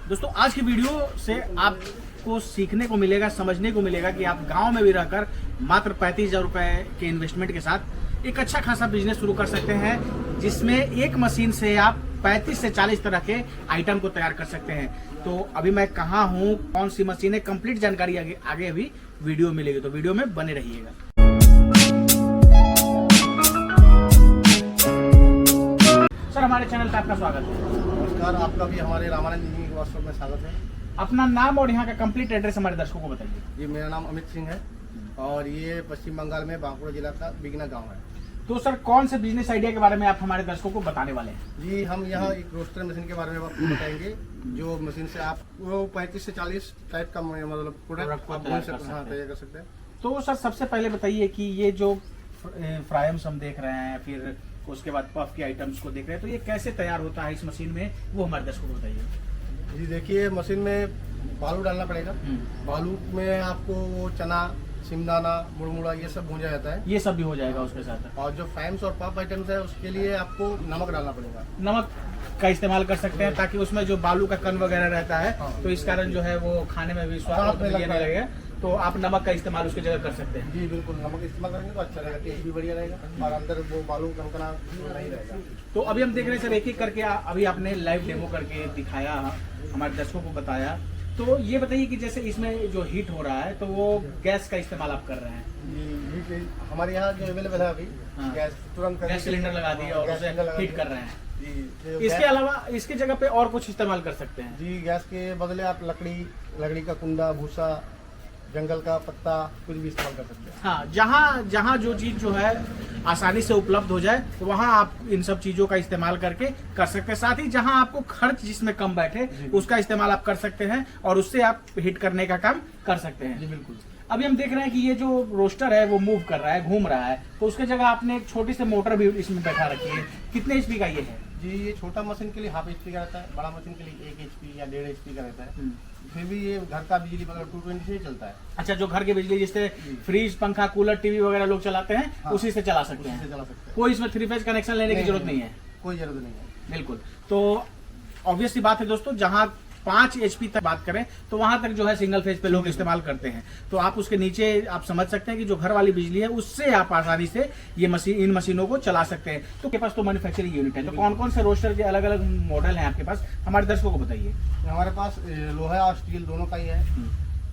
दोस्तों आज की वीडियो से आपको सीखने को मिलेगा, समझने को मिलेगा कि आप गांव में भी रहकर मात्र 35,000 रुपए के इन्वेस्टमेंट के साथ एक अच्छा खासा बिजनेस शुरू कर सकते हैं, जिसमें एक मशीन से आप 35 से 40 तरह के आइटम को तैयार कर सकते हैं। तो अभी मैं कहाँ हूँ, कौन सी मशीन है, कंप्लीट जानकारी आगे अभी वीडियो मिलेगी, तो वीडियो में बने रहिएगा। सर, हमारे चैनल पे आपका स्वागत है। नमस्कार, आपका भी हमारे रामानंद इंजीनियरिंग वर्कशॉप में स्वागत है। अपना नाम और यहाँ का कंप्लीट एड्रेस हमारे दर्शकों को बताइए। जी, मेरा नाम अमित सिंह है और ये पश्चिम बंगाल में बांकुड़ा जिला का बिगना गांव है। तो सर, कौन से बिजनेस आइडिया के बारे में आप हमारे दर्शकों को बताने वाले हैं? जी, हम यहाँ एक रोस्टर मशीन के बारे में आपको बताएंगे, जो मशीन से आप वो 35 से 40 टाइप का मतलब प्रोडक्ट आप तैयार कर सकते हैं। तो सर, सबसे पहले बताइए कि ये जो फ्राइम्स हम देख रहे हैं, फिर उसके बाद पफ के आइटम्स को देख रहे हैं, तो ये कैसे तैयार होता है इस मशीन में, वो हमारे दर्शकों को बताइए। जी देखिए, मशीन में बालू डालना पड़ेगा। बालू में आपको वो चना, सिमदाना, मुड़मुड़ा ये सब भूंजा जाता है। ये सब भी हो जाएगा उसके साथ। और जो फ्राइम्स और पफ आइटम्स है उसके लिए आपको नमक डालना पड़ेगा। नमक का इस्तेमाल कर सकते हैं ताकि उसमें जो बालू का कण वगैरह रहता है, तो इस कारण जो है वो खाने में भी स्वाद नहीं लगेगा, तो आप नमक का इस्तेमाल उसकी जगह कर सकते हैं। जी बिल्कुल, नमक इस्तेमाल करेंगे तो अच्छा रहेगा, टेस्ट भी बढ़िया रहेगा और अंदर वो बालू कनकना नहीं रहेगा। तो अभी हम देख रहे हैं सर, एक एक करके अभी आपने लाइव डेमो करके दिखाया, हमारे दर्शकों को बताया। तो ये बताइए कि जैसे इसमें जो हीट हो रहा है, तो वो गैस का इस्तेमाल आप कर रहे हैं? जी, हमारे यहाँ जो अवेलेबल है अभी, गैस तुरंत गैस सिलेंडर लगा दिए और उसे हीट कर रहे हैं। जी, इसके अलावा इसकी जगह पे और कुछ इस्तेमाल कर सकते हैं? जी, गैस के बदले आप लकड़ी का कुंडा, भूसा, जंगल का पत्ता कुछ भी इस्तेमाल कर सकते हैं। हाँ, जहाँ जो चीज जो है आसानी से उपलब्ध हो जाए, तो वहाँ आप इन सब चीजों का इस्तेमाल करके कर सकते हैं। साथ ही जहाँ आपको खर्च जिसमें कम बैठे, उसका इस्तेमाल आप कर सकते हैं और उससे आप हीट करने का काम कर सकते हैं। जी बिल्कुल। अभी हम देख रहे हैं कि ये जो रोस्टर है वो मूव कर रहा है, घूम रहा है, तो उसके जगह आपने एक छोटी सी मोटर भी इसमें बैठा रखी है। कितने एचपी का ये है? जी, ये छोटा मशीन के लिए हाफ HP का रहता है, बड़ा मशीन के लिए 1 HP या 1.5 HP का रहता है। फिर भी ये घर का बिजली मतलब 220 से ही चलता है। अच्छा, जो घर की बिजली जिससे फ्रिज, पंखा, कूलर, टीवी वगैरह लोग चलाते हैं, उसी से चला सकते हैं। कोई इसमें 3 फेज कनेक्शन लेने की जरूरत नहीं है? कोई जरूरत नहीं है। बिल्कुल। तो ऑब्वियस सी बात है दोस्तों, जहां 5 HP तक बात करें तो वहां तक जो है सिंगल फेज पे लोग इस्तेमाल करते हैं। तो आप उसके नीचे आप समझ सकते हैं कि जो घर वाली बिजली है, उससे आप आसानी से ये इन मशीनों को चला सकते हैं। तो आपके पास तो मैन्युफैक्चरिंग यूनिट है, तो कौन कौन से रोस्टर के अलग अलग मॉडल हैं आपके पास, हमारे दर्शकों को बताइए। हमारे पास लोहा और स्टील दोनों का ही है।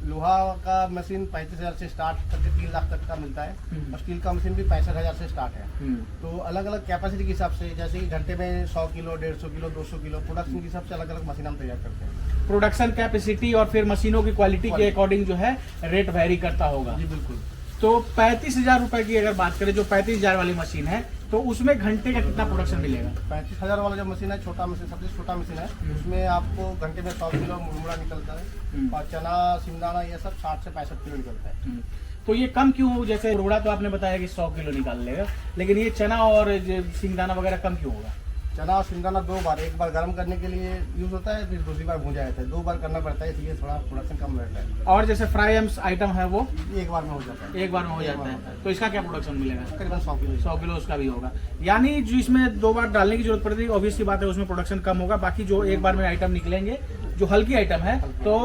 लोहा का मशीन 35,000 से स्टार्ट करके 3 लाख तक का मिलता है और स्टील का मशीन भी 65,000 से स्टार्ट है। तो अलग अलग कैपेसिटी के हिसाब से, जैसे कि घंटे में 100 किलो, 150 किलो, 200 किलो प्रोडक्शन के हिसाब से अलग अलग मशीन हम तैयार करते हैं। प्रोडक्शन कैपेसिटी और फिर मशीनों की क्वालिटी के अकॉर्डिंग जो है रेट वेरी करता होगा। जी बिल्कुल। तो 35,000 रुपए की अगर बात करें, जो 35,000 वाली मशीन है, तो उसमें घंटे का कितना प्रोडक्शन मिलेगा? 35,000 वाला जो मशीन है, छोटा मशीन, सबसे छोटा मशीन है, उसमें आपको घंटे में 100 किलो मुरमुरा निकलता है और चना, सिमदाना ये सब 60 से 65 किलो निकलता है। तो ये कम क्यों हो? जैसे मुरमुरा तो आपने बताया कि 100 किलो निकाल लेगा, लेकिन ये चना और सिमदाना वगैरह कम क्यों होगा? चना और सिमदाना 2 बार, एक बार गर्म करने के लिए यूज होता है, फिर दूसरी बार भूंजा जाता है, 2 बार करना पड़ता है, इसलिए थोड़ा प्रोडक्शन कम रहता है। और जैसे फ्राइम्स आइटम है वो एक बार में हो जाता है। एक बार में हो जाता है, तो इसका क्या प्रोडक्शन मिलेगा? तकरीबन 100 किलो। 100 किलो उसका भी होगा, यानी जो इसमें 2 बार डालने की जरूरत पड़ती है, ऑब्वियस सी बात है, उसमें प्रोडक्शन कम होगा। बाकी जो एक बार में आइटम निकलेंगे, जो हल्की आइटम है, तो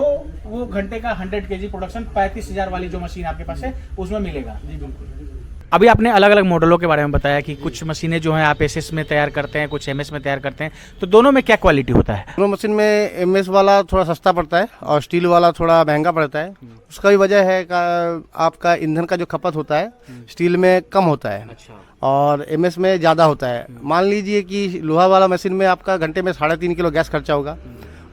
वो घंटे का 100 kg प्रोडक्शन 35,000 वाली जो मशीन आपके पास है उसमें मिलेगा। जी बिल्कुल। अभी आपने अलग अलग मॉडलों के बारे में बताया कि कुछ मशीनें जो हैं आप SS में तैयार करते हैं, कुछ MS में तैयार करते हैं, तो दोनों में क्या क्वालिटी होता है? दोनों मशीन में MS वाला थोड़ा सस्ता पड़ता है और स्टील वाला थोड़ा महंगा पड़ता है। उसका भी वजह है आपका ईंधन का जो खपत होता है स्टील में कम होता है और MS में ज़्यादा होता है। मान लीजिए कि लोहा वाला मशीन में आपका घंटे में 3.5 किलो गैस खर्चा होगा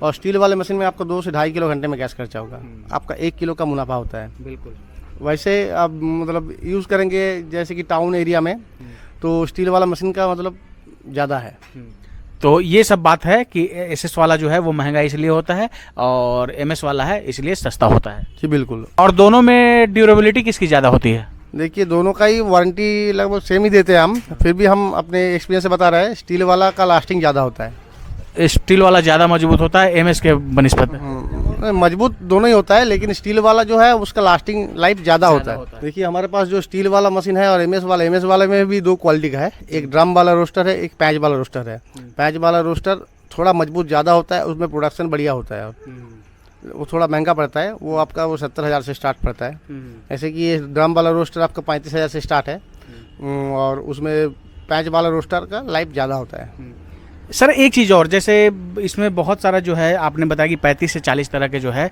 और स्टील वाले मशीन में आपको 2 से 2.5 किलो घंटे में गैस खर्चा होगा। आपका 1 किलो का मुनाफा होता है। बिल्कुल। वैसे आप मतलब यूज़ करेंगे जैसे कि टाउन एरिया में, तो स्टील वाला मशीन का मतलब ज़्यादा है। तो ये सब बात है कि SS वाला जो है वो महंगा इसलिए होता है और MS वाला है इसलिए सस्ता होता है। जी बिल्कुल। और दोनों में ड्यूरेबिलिटी किसकी ज़्यादा होती है? देखिए, दोनों का ही वारंटी लगभग सेम ही देते हैं हम, फिर भी हम अपने एक्सपीरियंस से बता रहे हैं, स्टील वाला का लास्टिंग ज़्यादा होता है। स्टील वाला ज़्यादा मजबूत होता है MS के बनिस्बत? मजबूत दोनों ही होता है, लेकिन स्टील वाला जो है उसका लास्टिंग लाइफ ज़्यादा होता है। देखिए, हमारे पास जो स्टील वाला मशीन है और MS वाले में भी 2 क्वालिटी का है। एक ड्रम वाला रोस्टर है, एक पैच वाला रोस्टर है। पैच वाला रोस्टर थोड़ा मजबूत ज़्यादा होता है, उसमें प्रोडक्शन बढ़िया होता है। वो थोड़ा महंगा पड़ता है, वो आपका वो 70,000 से स्टार्ट पड़ता है। ऐसे कि ये ड्रम वाला रोस्टर आपका 35,000 से स्टार्ट है, और उसमें पैच वाला रोस्टर का लाइफ ज़्यादा होता है। सर एक चीज़ और, जैसे इसमें बहुत सारा जो है आपने बताया कि 35 से 40 तरह के जो है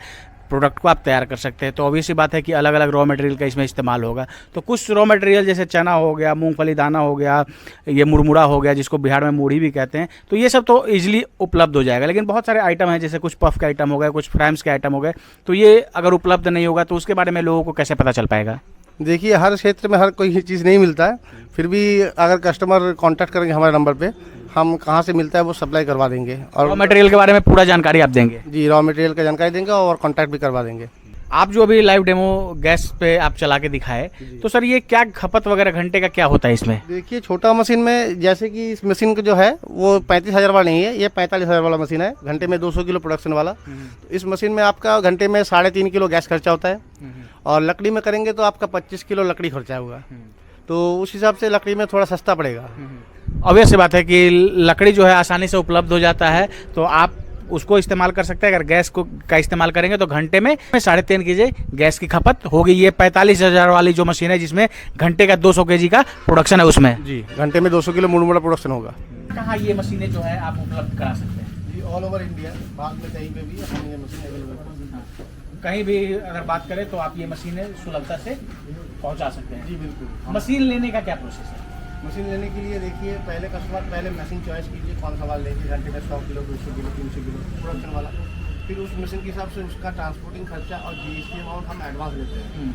प्रोडक्ट को आप तैयार कर सकते हैं, तो ऑब्वियस सी बात है कि अलग अलग रॉ मटेरियल का इसमें इस्तेमाल होगा। तो कुछ रॉ मटेरियल जैसे चना हो गया, मूंगफली दाना हो गया, ये मुरमुरा हो गया जिसको बिहार में मूढ़ी भी कहते हैं, तो ये सब तो ईजिली उपलब्ध हो जाएगा। लेकिन बहुत सारे आइटम हैं, जैसे कुछ पफ के आइटम हो गए, कुछ फ्राइम्स के आइटम हो गए, तो ये अगर उपलब्ध नहीं होगा तो उसके बारे में लोगों को कैसे पता चल पाएगा? देखिए, हर क्षेत्र में हर कोई चीज़ नहीं मिलता है, फिर भी अगर कस्टमर कांटेक्ट करेंगे हमारे नंबर पे, हम कहाँ से मिलता है वो सप्लाई करवा देंगे। और रॉ मटेरियल के बारे में पूरा जानकारी आप देंगे? जी, रॉ मटेरियल का जानकारी देंगे और कांटेक्ट भी करवा देंगे। आप जो अभी लाइव डेमो गैस पे आप चला के दिखाए, तो सर ये क्या खपत वगैरह घंटे का क्या होता है इसमें? देखिए, छोटा मशीन में जैसे कि इस मशीन का जो है वो 35,000 वाला नहीं है, ये 45,000 वाला मशीन है, घंटे में 200 किलो प्रोडक्शन वाला। तो इस मशीन में आपका घंटे में 3.5 किलो गैस खर्चा होता है, और लकड़ी में करेंगे तो आपका 25 किलो लकड़ी खर्चा होगा। तो उस हिसाब से लकड़ी में थोड़ा सस्ता पड़ेगा। ऑब्वियस सी बात है कि लकड़ी जो है आसानी से उपलब्ध हो जाता है, तो आप उसको इस्तेमाल कर सकते हैं। अगर गैस को का इस्तेमाल करेंगे तो घंटे में 3.5 केजी गैस की खपत होगी। ये 45,000 वाली जो मशीन है जिसमें घंटे का 200 केजी का प्रोडक्शन है उसमें। जी, घंटे में 200 किलो मुरमुरा प्रोडक्शन होगा। कहाँ ये मशीनें जो है आप उपलब्ध करा सकते हैं? जी, ऑल ओवर इंडिया, बाद में कहीं पे भी हम ये मशीन अवेलेबल है। कहीं भी अगर बात करें तो आप ये मशीनें सुलभता से पहुंचा सकते हैं। जी बिल्कुल। मशीन लेने का क्या प्रोसेस है? मशीन लेने के लिए देखिए, पहले कस्टमर पहले मशीन चॉइस कीजिए कौन सा वाला लेंगे, घंटे में 100 किलो, 200 किलो, 300 किलो प्रोडक्शन वाला। फिर उस मशीन के हिसाब से उसका ट्रांसपोर्टिंग खर्चा और जीएसटी अमाउंट हम एडवांस लेते हैं।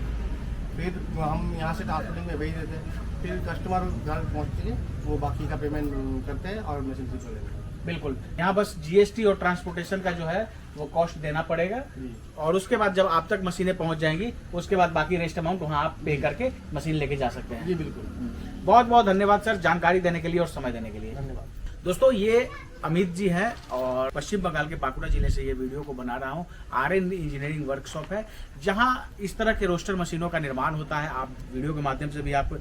फिर हम यहाँ से ट्रांसपोर्टिंग में भेज देते हैं, फिर कस्टमर घर पहुँचते हैं, वो बाकी का पेमेंट करते हैं और मशीन से लेते हैं। बिल्कुल, यहाँ बस जीएसटी और ट्रांसपोर्टेशन का जो है वो कॉस्ट देना पड़ेगा, और उसके बाद जब आप तक मशीनें पहुंच जाएंगी उसके बाद बाकी रेस्ट अमाउंट वहाँ आप पे करके मशीन लेके जा सकते हैं। जी बिल्कुल। बहुत बहुत धन्यवाद सर, जानकारी देने के लिए और समय देने के लिए। धन्यवाद। दोस्तों, ये अमित जी हैं और पश्चिम बंगाल के बांकुड़ा जिले से ये वीडियो को बना रहा हूँ। आर्यन इंजीनियरिंग वर्कशॉप है जहाँ इस तरह के रोस्टर मशीनों का निर्माण होता है। आप वीडियो के माध्यम से भी आप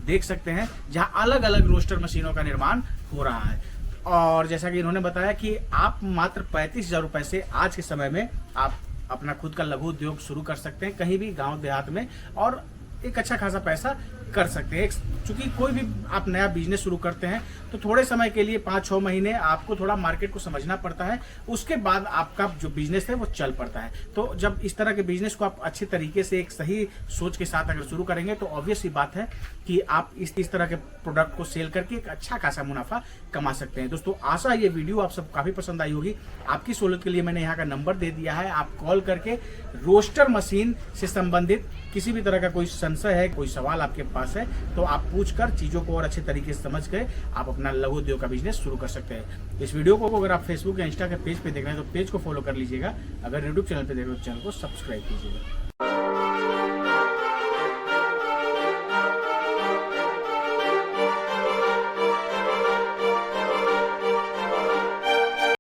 देख सकते हैं, जहाँ अलग अलग रोस्टर मशीनों का निर्माण हो रहा है। और जैसा कि इन्होंने बताया कि आप मात्र 35,000 रुपए से आज के समय में आप अपना खुद का लघु उद्योग शुरू कर सकते हैं कहीं भी गांव देहात में, और एक अच्छा खासा पैसा कर सकते हैं। चूंकि कोई भी आप नया बिजनेस शुरू करते हैं तो थोड़े समय के लिए 5-6 महीने आपको थोड़ा मार्केट को समझना पड़ता है, उसके बाद आपका जो बिजनेस है वो चल पड़ता है। तो जब इस तरह के बिजनेस को आप अच्छे तरीके से एक सही सोच के साथ अगर शुरू करेंगे तो ऑब्वियस सी बात है कि आप इस तरह के प्रोडक्ट को सेल करके एक अच्छा खासा मुनाफा कमा सकते हैं। दोस्तों, आशा है ये वीडियो आप सब काफी पसंद आई होगी। आपकी सहूलियत के लिए मैंने यहाँ का नंबर दे दिया है, आप कॉल करके रोस्टर मशीन से संबंधित किसी भी तरह का कोई संशय है, कोई सवाल आपके पास है, तो आप पूछकर चीजों को और अच्छे तरीके से समझ के आप अपना लघु उद्योग का बिजनेस शुरू कर सकते हैं। इस वीडियो को अगर आप फेसबुक या इंस्टा के पेज पे देख रहे हैं तो पेज को फॉलो कर लीजिएगा। अगर यूट्यूब चैनल पे देख रहे हो तो चैनल को सब्सक्राइब कीजिएगा।